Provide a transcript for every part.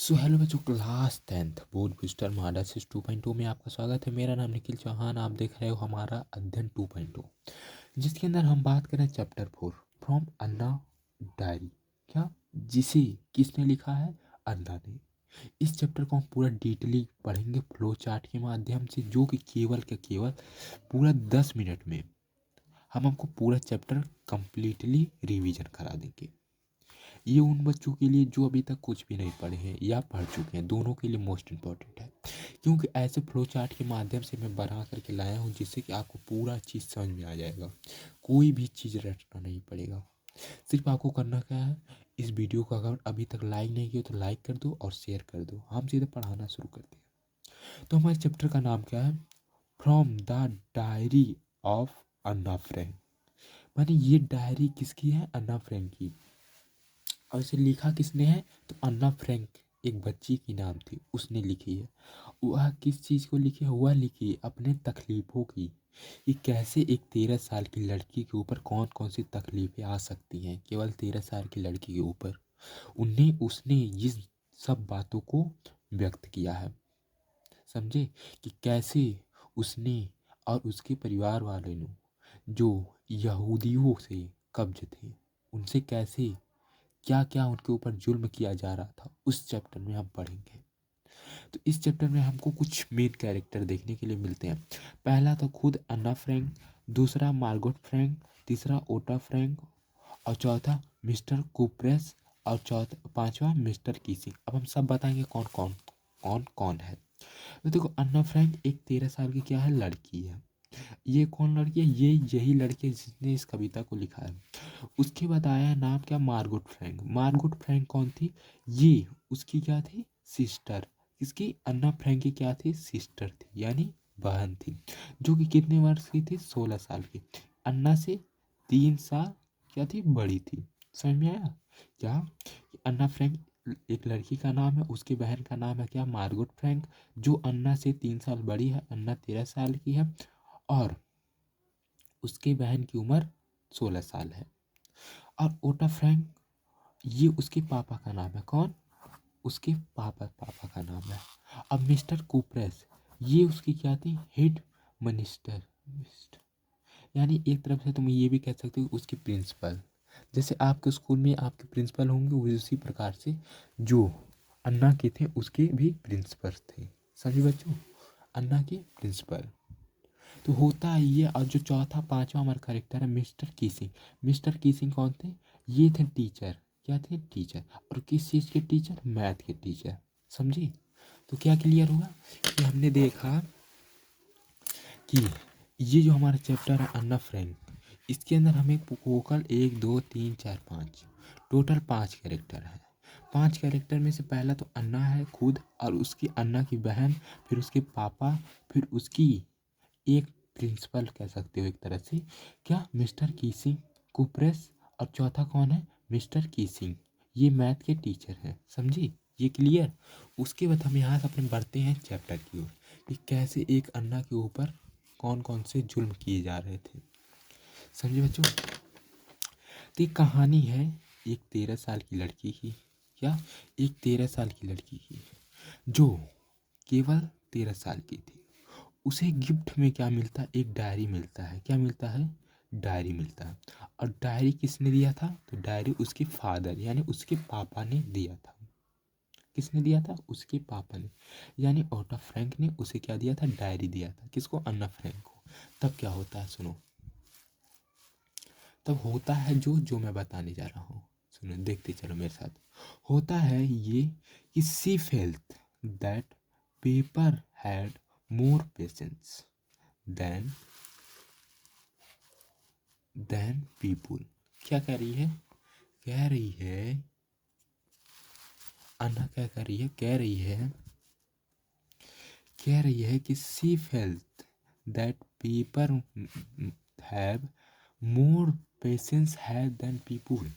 So hello बच्चों, class 10th board booster माडासिस 2.0 में आपका स्वागत है। मेरा नाम निखिल चौहान। आप देख रहे हो हमारा अध्ययन 2.0, जिसके अंदर हम बात करें चैप्टर 4 फ्रॉम अन्ना डायरी। क्या? जिसे किसने लिखा है? अन्ना ने। इस चैप्टर को हम पूरा डिटेली पढ़ेंगे फ्लो चार्ट के माध्यम से, जो कि केवल के केवल पूरा 10 मिनट में हम आपको पूरा चैप्टर कंप्लीटली रिवीजन करा देंगे। ये उन बच्चों के लिए जो अभी तक कुछ भी नहीं पढ़े हैं या पढ़ चुके हैं, दोनों के लिए मोस्ट इम्पॉर्टेंट है, क्योंकि ऐसे फ्लो चार्ट के माध्यम से मैं बना करके लाया हूँ जिससे कि आपको पूरा चीज़ समझ में आ जाएगा। कोई भी चीज़ रटना नहीं पड़ेगा। सिर्फ आपको करना क्या है, इस वीडियो को अगर अभी तक लाइक नहीं किया तो लाइक कर दो और शेयर कर दो। हम सीधे पढ़ाना शुरू करते हैं। तो हमारे चैप्टर का नाम क्या है? From the diary of Anna Frank. माने ये डायरी किसकी है? अन्ना फ्रैंक की। और इसे लिखा किसने है? तो अन्ना फ्रैंक, एक बच्ची की नाम थी, उसने लिखी है। वह किस चीज़ को लिखी है? वह लिखी है अपने तकलीफ़ों की, कि कैसे एक 13 साल की लड़की के ऊपर कौन कौन सी तकलीफ़ें आ सकती हैं, केवल 13 साल की लड़की के ऊपर। उन्हें उसने इस सब बातों को व्यक्त किया है। समझे कि कैसे उसने और उसके परिवार वालों ने, जो यहूदियों से कब्ज थे, उनसे कैसे क्या क्या उनके ऊपर जुल्म किया जा रहा था, उस चैप्टर में हम पढ़ेंगे। तो इस चैप्टर में हमको कुछ मेन कैरेक्टर देखने के लिए मिलते हैं। पहला तो खुद अन्ना फ्रैंक, दूसरा मार्गोट फ्रैंक, तीसरा ओटा फ्रैंक, और चौथा मिस्टर कुप्रेस, और चौथा पांचवा मिस्टर कीसिंग। अब हम सब बताएंगे कौन कौन है। तो देखो, अन्ना फ्रैंक एक 13 साल की क्या है? लड़की है। ये कौन लड़की है? ये यही लड़की है जिसने इस कविता को लिखा है। उसके बाद आया नाम क्या? Margot Frank. मार्गोट फ्रैंक कौन थी? ये उसकी क्या थी? सिस्टर। इसकी अन्ना फ्रैंक की क्या थी? सिस्टर थी, यानी बहन थी, जो कि कितने वर्ष की थी? 16 साल की। अन्ना से 3 साल क्या थी? बड़ी थी। समझ में आया क्या? कि अन्ना फ्रैंक एक लड़की का नाम है, उसकी बहन का नाम है क्या? मार्गोट फ्रैंक, जो अन्ना से 3 साल बड़ी है। अन्ना 13 साल की है और उसकी बहन की उम्र 16 साल है। और ओटा फ्रैंक, ये उसके पापा का नाम है। कौन? उसके पापा का नाम है। अब मिस्टर कुप्रेस, ये उसकी क्या थी? Head minister. यानी एक तरफ से तुम ये भी कह सकते हो उसके प्रिंसिपल। जैसे आपके स्कूल में आपके प्रिंसिपल होंगे, उसी प्रकार से जो अन्ना के थे उसके भी प्रिंसिपल थे। सभी बच्चों, अन्ना के प्रिंसिपल तो होता है ये। और जो चौथा पांचवा हमारा करेक्टर है मिस्टर कीसिंग। मिस्टर कीसिंग कौन थे? ये थे टीचर। क्या थे? टीचर। और किस चीज़ के टीचर? मैथ के टीचर। समझी? तो क्या क्लियर हुआ कि हमने देखा कि ये जो हमारा चैप्टर है अन्ना फ्रैंक, इसके अंदर हमें वोकल 1 2 3 4 5 टोटल 5 कैरेक्टर है। 5 कैरेक्टर में से पहला तो अन्ना है खुद, और उसकी अन्ना की बहन, फिर उसके पापा, फिर उसकी एक प्रिंसिपल कह सकते हो एक तरह से, क्या? मिस्टर कीसिंग कुप्रेस। और चौथा कौन है? मिस्टर कीसिंग। ये मैथ के टीचर हैं। समझी? ये क्लियर? उसके बाद हम यहाँ से अपने बढ़ते हैं चैप्टर की ओर, कि कैसे एक अन्ना के ऊपर कौन कौन से जुल्म किए जा रहे थे। समझे बच्चों? तो ये कहानी है एक 13 साल की लड़की की। क्या? एक 13 साल की लड़की की, जो केवल 13 साल की थी। उसे गिफ्ट में क्या मिलता है? एक डायरी मिलता है। क्या मिलता है? डायरी मिलता है। और डायरी किसने दिया था? तो डायरी उसके फादर यानी उसके पापा ने दिया था। किसने दिया था? उसके पापा ने। यानी ओटा फ्रैंक ने उसे क्या दिया था? डायरी दिया था। किसको? अन्ना फ्रैंक को। तब क्या होता है? सुनो, तब होता है जो जो मैं बताने जा रहा हूँ। सुनो, देखते चलो मेरे साथ। होता है ये कि she felt that paper had more patience than people. क्या कह रही है? कह रही है अन्ना, क्या कह रही है? कह रही है कि she felt that people have more patience है देन पीपुल।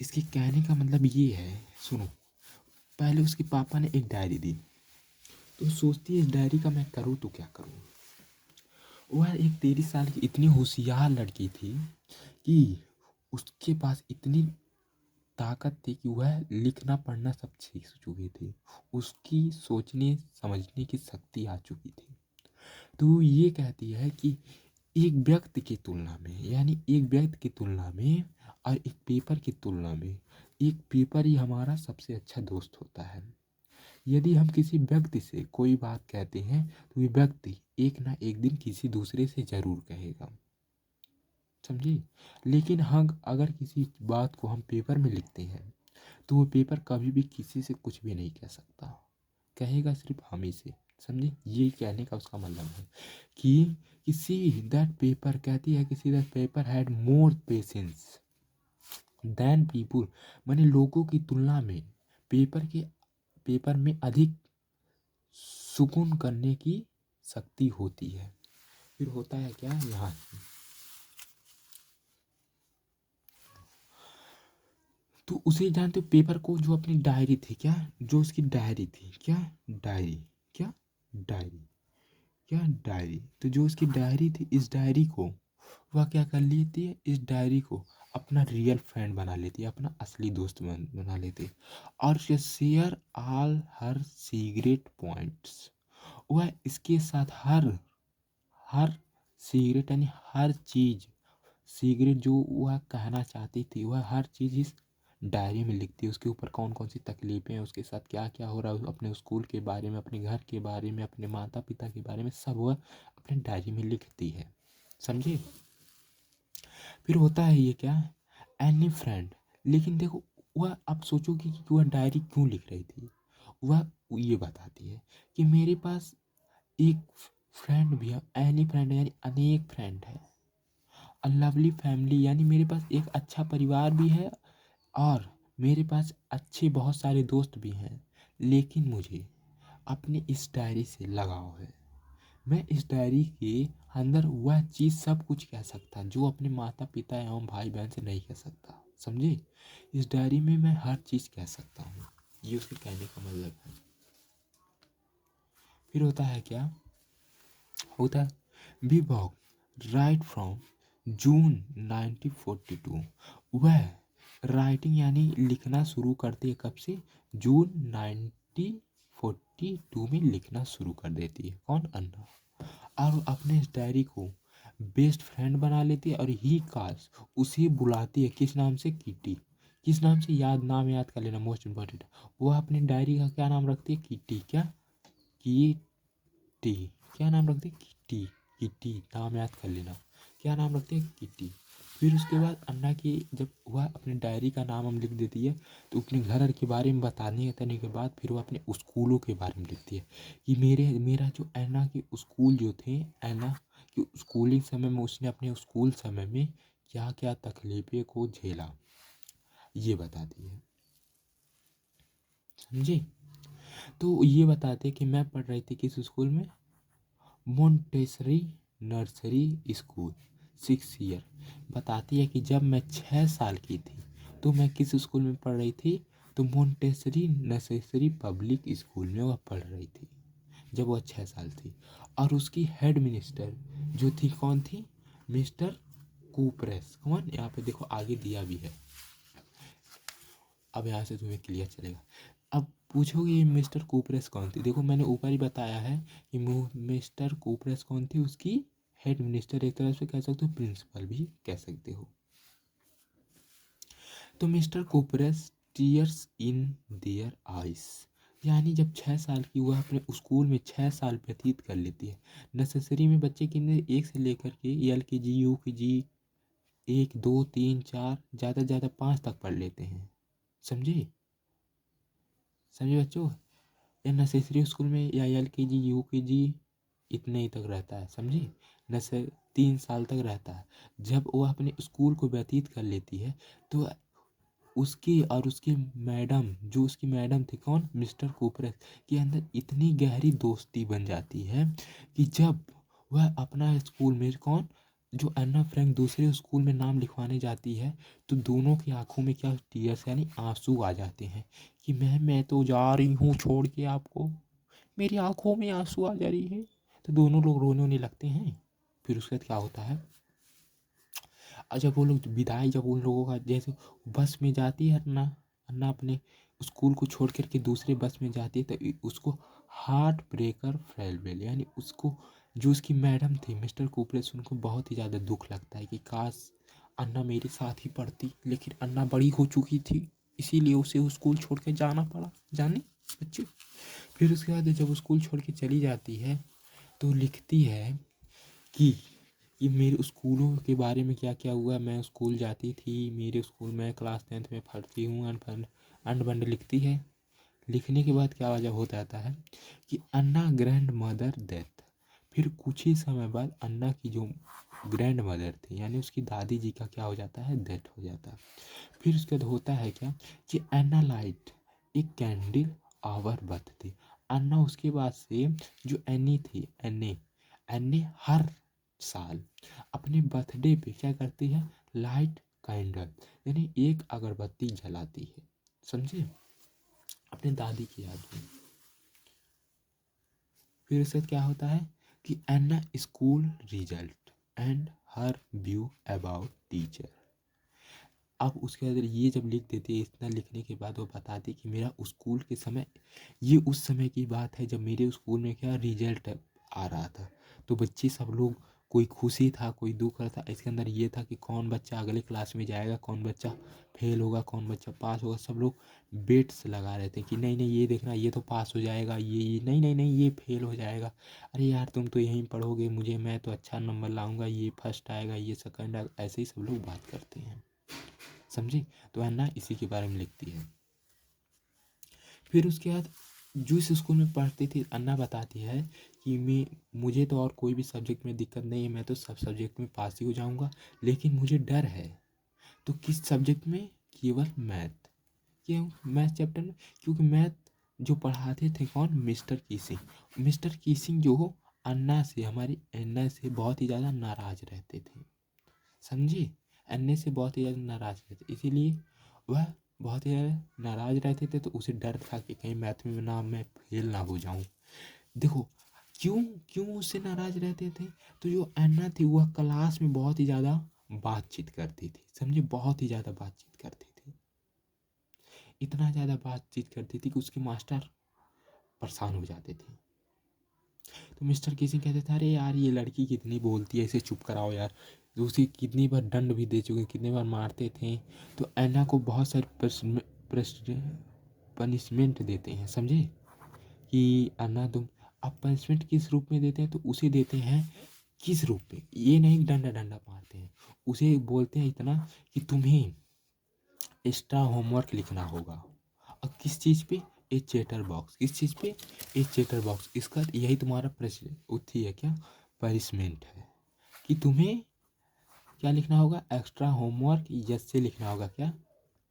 इसके कहने का मतलब ये है, सुनो। पहले उसके पापा ने एक डायरी दी, तो सोचती है इस डायरी का मैं करूँ तो क्या करूँ। वह एक 13 साल की इतनी होशियार लड़की थी कि उसके पास इतनी ताकत थी कि वह लिखना पढ़ना सब सीख चुके थे, उसकी सोचने समझने की शक्ति आ चुकी थी। तो ये कहती है कि एक व्यक्ति की तुलना में, यानी एक व्यक्ति की तुलना में और एक पेपर की तुलना में एक पेपर ही हमारा सबसे अच्छा दोस्त होता है। यदि हम किसी व्यक्ति से कोई बात कहते हैं तो ये व्यक्ति एक ना एक दिन किसी दूसरे से जरूर कहेगा, समझे। लेकिन हम अगर किसी बात को हम पेपर में लिखते हैं तो वो पेपर कभी भी किसी से कुछ भी नहीं कह सकता, कहेगा सिर्फ हम ही से, समझे। ये कहने का उसका मतलब है कि किसी दैट पेपर, कहती है किसी that paper had more patience than people, माने लोगों की तुलना में पेपर में अधिक सुकून करने की शक्ति होती है। फिर होता है क्या यहाँ, तो उसे जानते हो पेपर को, जो अपनी डायरी थी, क्या जो उसकी डायरी थी, क्या डायरी, क्या डायरी, क्या डायरी, तो जो उसकी डायरी थी, इस डायरी को वह क्या कर लेती है, इस डायरी को अपना रियल फ्रेंड बना लेती है, अपना असली दोस्त बना लेती है। और शेयर ऑल हर सीक्रेट पॉइंट्स, वह इसके साथ हर हर सीक्रेट यानी हर चीज, सीक्रेट जो वह कहना चाहती थी वह हर चीज इस डायरी में लिखती है। उसके ऊपर कौन कौन सी तकलीफें हैं, उसके साथ क्या क्या हो रहा है, अपने स्कूल के बारे में, अपने घर के बारे में, अपने माता पिता के बारे में, सब वह अपने डायरी में लिखती है, समझे। फिर होता है ये क्या, एनी फ्रेंड, लेकिन देखो वह, अब सोचो कि वह डायरी क्यों लिख रही थी। वह ये बताती है कि मेरे पास एक फ्रेंड भी है, एनी फ्रेंड यानी अनेक फ्रेंड है, अ लवली फैमिली यानी मेरे पास एक अच्छा परिवार भी है, और मेरे पास अच्छे बहुत सारे दोस्त भी हैं। लेकिन मुझे अपनी इस डायरी से लगाव है, मैं इस डायरी के अंदर वह चीज़ सब कुछ कह सकता जो अपने माता पिता एवं भाई बहन से नहीं कह सकता, समझे। इस डायरी में मैं हर चीज़ कह सकता हूँ, ये उसके कहने का मतलब है। फिर होता है क्या, होता है बी वॉक राइट फ्रॉम जून 1942, वह राइटिंग यानी लिखना शुरू करती है, कब से, जून 1942 में लिखना शुरू कर देती है, कौन, अन्ना। और अपने इस डायरी को बेस्ट फ्रेंड बना लेती है, और ही काश उसे बुलाती है, किस नाम से, किटी, किस नाम से, नाम याद कर लेना, मोस्ट इम्पोर्टेंट। वह अपनी डायरी का क्या नाम रखती है, किटी, क्या, किटी, क्या नाम रखती है, किटी, किटी नाम याद कर लेना, क्या नाम रखते हैं, किटी। फिर उसके बाद अन्ना की जब वह अपनी डायरी का नाम हम लिख देती है, तो अपने घर के बारे में बताने करने के बाद फिर वो अपने स्कूलों के बारे में लिखती है कि मेरा जो अन्ना के स्कूल जो थे, अन्ना कि स्कूलिंग समय में उसने अपने स्कूल समय में क्या क्या तकलीफें को झेला, ये बताती है, समझे। तो ये बताते कि मैं पढ़ रही थी किस स्कूल में, मोंटेसरी नर्सरी स्कूल, 6 ईयर। बताती है कि जब मैं 6 साल की थी तो मैं किस स्कूल में पढ़ रही थी, तो मोंटेसरी नर्सरी पब्लिक स्कूल में वह पढ़ रही थी जब वह 6 साल थी। और उसकी हेड मिनिस्टर जो थी, कौन थी, मिस्टर कूपरेस, कौन, यहाँ पे देखो आगे दिया भी है, अब यहाँ से तुम्हें क्लियर चलेगा। अब पूछोगे ये मिस्टर कूपरेस कौन थी, देखो मैंने ऊपर ही बताया है कि मिस्टर कूपरेस कौन थी, उसकी हेड मिनिस्टर, एक तरह से कह सकते हो, प्रिंसिपल भी कह सकते हो। तो Mister Cooper's tears in their eyes, यानी जब 6 साल की, वह अपने स्कूल में 6 साल व्यतीत कर लेती है। नर्सरी में बच्चे कितने, 1 से लेकर के LKG UKG 1 2 3 4 ज़्यादा से ज़्यादा 5 तक पढ़ लेते हैं, समझे, समझे बच्चों। या नर्सरी स्कूल में या LKG UKG इतने ही तक रहता है, समझे, नर्सरी 3 साल तक रहता है। जब वो अपने स्कूल को व्यतीत कर लेती है तो उसकी और उसकी मैडम, जो उसकी मैडम थी, कौन, मिस्टर कूपरेस, के अंदर इतनी गहरी दोस्ती बन जाती है कि जब वह अपना स्कूल में, कौन, जो अन्ना फ्रैंक दूसरे स्कूल में नाम लिखवाने जाती है, तो दोनों की आंखों में क्या, टीयर्स यानी आंसू आ जाते हैं कि मैं तो जा रही हूँ छोड़ के आपको, मेरी आंखों में आंसू आ जा रही है। तो दोनों लोग रोने लगते हैं। फिर उसके बाद क्या होता है, और जब वो लोग विदाई, जब उन लोगों का जैसे बस में जाती है अन्ना, अन्ना अपने स्कूल को छोड़ कर के दूसरे बस में जाती है, तो उसको हार्ट ब्रेकर फेयरवेल, यानी उसको जो उसकी मैडम थी मिस्टर कूपलेस, उनको बहुत ही ज़्यादा दुख लगता है कि काश अन्ना मेरे साथ ही पढ़ती, लेकिन अन्ना बड़ी हो चुकी थी, इसीलिए उसे स्कूल छोड़ के जाना पड़ा। जाने बच्चे, फिर उसके बाद जब स्कूल छोड़ के चली जाती है तो लिखती है कि ये मेरे स्कूलों के बारे में क्या क्या हुआ। मैं स्कूल जाती थी, मेरे स्कूल में क्लास 10th में पढ़ती हूँ, अंड बंड लिखती है। लिखने के बाद क्या वजह हो जाता है कि अन्ना ग्रैंड मदर डेथ। फिर कुछ ही समय बाद अन्ना की जो ग्रैंड मदर थी, यानी उसकी दादी जी का क्या हो जाता है, डेथ हो जाता है। फिर उसके बाद होता है क्या कि अन्ना लाइट एक कैंडल आवर बर्थडे। अन्ना उसके बाद से जो एनी थी, एने एने हर साल अपने बर्थडे पे क्या करती है, लाइट कैंडल, यानी एक अगरबत्ती जलाती है, समझे, अपने दादी की याद में। फिर उसके बाद क्या होता है कि Anna school result and her view about teacher. अब उसके अंदर ये जब लिख देती है, इतना लिखने के बाद वो बताती कि मेरा स्कूल के समय, ये उस समय की बात है जब मेरे स्कूल में क्या रिजल्ट आ रहा था। तो बच्चे सब लोग, कोई खुशी था, कोई दुख रहा था। इसके अंदर ये था कि कौन बच्चा अगले क्लास में जाएगा, कौन बच्चा फेल होगा, कौन बच्चा पास होगा। सब लोग बेट्स लगा रहे थे कि नहीं नहीं ये देखना, ये तो पास हो जाएगा, ये नहीं नहीं नहीं ये फेल हो जाएगा। अरे यार तुम तो यहीं पढ़ोगे, मुझे मैं तो अच्छा नंबर लाऊंगा, ये फर्स्ट आएगा, ये सेकंड आएगा, ऐसे ही सब लोग बात करते हैं, समझी। तो अन्ना इसी के बारे में लिखती है। फिर उसके बाद जो इस स्कूल में पढ़ती थी, अन्ना बताती है कि मुझे तो और कोई भी सब्जेक्ट में दिक्कत नहीं है, मैं तो सब सब्जेक्ट में पास ही हो जाऊंगा, लेकिन मुझे डर है। तो किस सब्जेक्ट में, केवल मैथ। क्यों मैथ चैप्टर में, क्योंकि मैथ जो पढ़ाते थे कौन, मिस्टर कीसिंग। मिस्टर कीसिंग जो हो अन्ना से, हमारी अन्ना से बहुत ही ज़्यादा नाराज रहते थे, समझे। अन्य से बहुत ही ज़्यादा नाराज रहते, इसीलिए वह बहुत ही ज़्यादा नाराज रहते थे। तो उसे डर था कि कहीं मैथ में ना मैं फेल ना हो जाऊं। देखो क्यों, क्यों उससे नाराज रहते थे। तो जो अन्ना थी वह क्लास में बहुत ही ज़्यादा बातचीत करती थी, समझे, बहुत ही ज़्यादा बातचीत करती थी। इतना ज़्यादा बातचीत करती थी कि उसके मास्टर परेशान हो जाते थे। तो मिस्टर किसिंग कहते थे अरे यार ये लड़की कितनी बोलती है, इसे चुप कराओ यार। तो उसे कितनी बार दंड भी दे चुके, कितनी बार मारते थे। तो ऐना को बहुत सारी पनिशमेंट देते हैं, समझे, कि अन्ना तुम, अब पनिशमेंट किस रूप में देते हैं, तो उसे देते हैं किस रूप में, ये नहीं डंडा डंडा मारते हैं, उसे बोलते हैं इतना कि तुम्हें एक्स्ट्रा होमवर्क लिखना होगा। और किस चीज़ पे, एक चैटर बॉक्स, किस चीज़ पे, एक चैटर बॉक्स। इसका यही तुम्हारा प्रश्न उत्थी है क्या, पनिशमेंट है कि तुम्हें क्या लिखना होगा, एक्स्ट्रा होमवर्क यस से लिखना होगा, क्या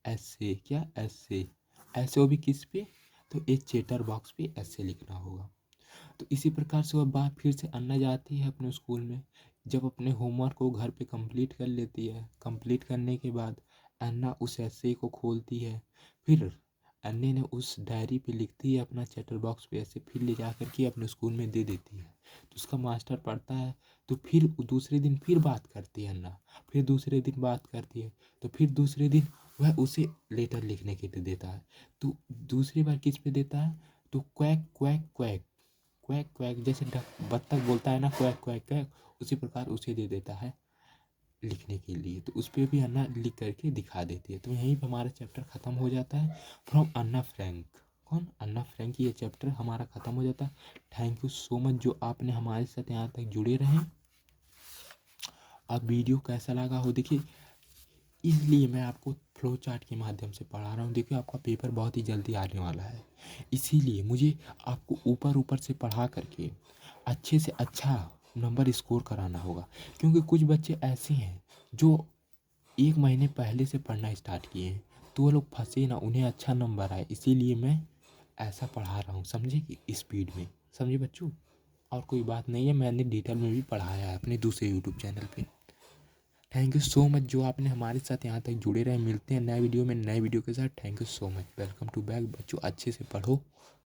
ऐसे, क्या ऐसे, ऐसे वो भी किस पे, तो एक चैटर बॉक्स पे ऐसे लिखना होगा। तो इसी प्रकार से वह बात फिर से अन्ना जाती है अपने स्कूल में। जब अपने होमवर्क को घर पे कंप्लीट कर लेती है, कंप्लीट करने के बाद अन्ना उस ऐसे को खोलती है। फिर अन्ने ने उस डायरी पे लिखती है अपना चैटर बॉक्स पे ऐसे, फिर ले जा कर के अपने स्कूल में दे देती है। तो उसका मास्टर पढ़ता है। तो फिर दूसरे दिन फिर बात करती है अन्ना, फिर दूसरे दिन बात करती है। तो फिर दूसरे दिन वह उसे लेटर लिखने के लिए देता है। तो दूसरी बार किस पे देता है, तो quack quack quack, quack quack जैसे बत्तख बोलता है ना, क्वैक क्वैक क्वैक, उसी प्रकार उसे दे देता है लिखने के लिए। तो उस पर भी अन्ना लिख करके दिखा देती है। तो यहीं पर हमारा चैप्टर ख़त्म हो जाता है, फ्रॉम अन्ना फ्रैंक। कौन, अन्ना फ्रैंक, ये चैप्टर हमारा ख़त्म हो जाता है। थैंक यू सो मच जो आपने हमारे साथ यहाँ तक जुड़े रहें। अब वीडियो कैसा लगा हो, देखिए इसलिए मैं आपको फ्लो चार्ट के माध्यम से पढ़ा रहा हूँ। देखिए आपका पेपर बहुत ही जल्दी आने वाला है, इसीलिए मुझे आपको ऊपर ऊपर से पढ़ा करके अच्छे से अच्छा नंबर स्कोर कराना होगा। क्योंकि कुछ बच्चे ऐसे हैं जो 1 महीने पहले से पढ़ना स्टार्ट किए हैं, तो वो लोग फंसे ना, उन्हें अच्छा नंबर आए, इसीलिए मैं ऐसा पढ़ा रहा हूँ, समझे, कि स्पीड में, समझे बच्चों। और कोई बात नहीं है, मैंने डिटेल में भी पढ़ाया है अपने दूसरे यूट्यूब चैनल पे। थैंक यू सो मच जो आपने हमारे साथ यहाँ तक जुड़े रहे। मिलते हैं नए वीडियो में, नए वीडियो के साथ। Thank you so much, welcome to back. बच्चों अच्छे से पढ़ो।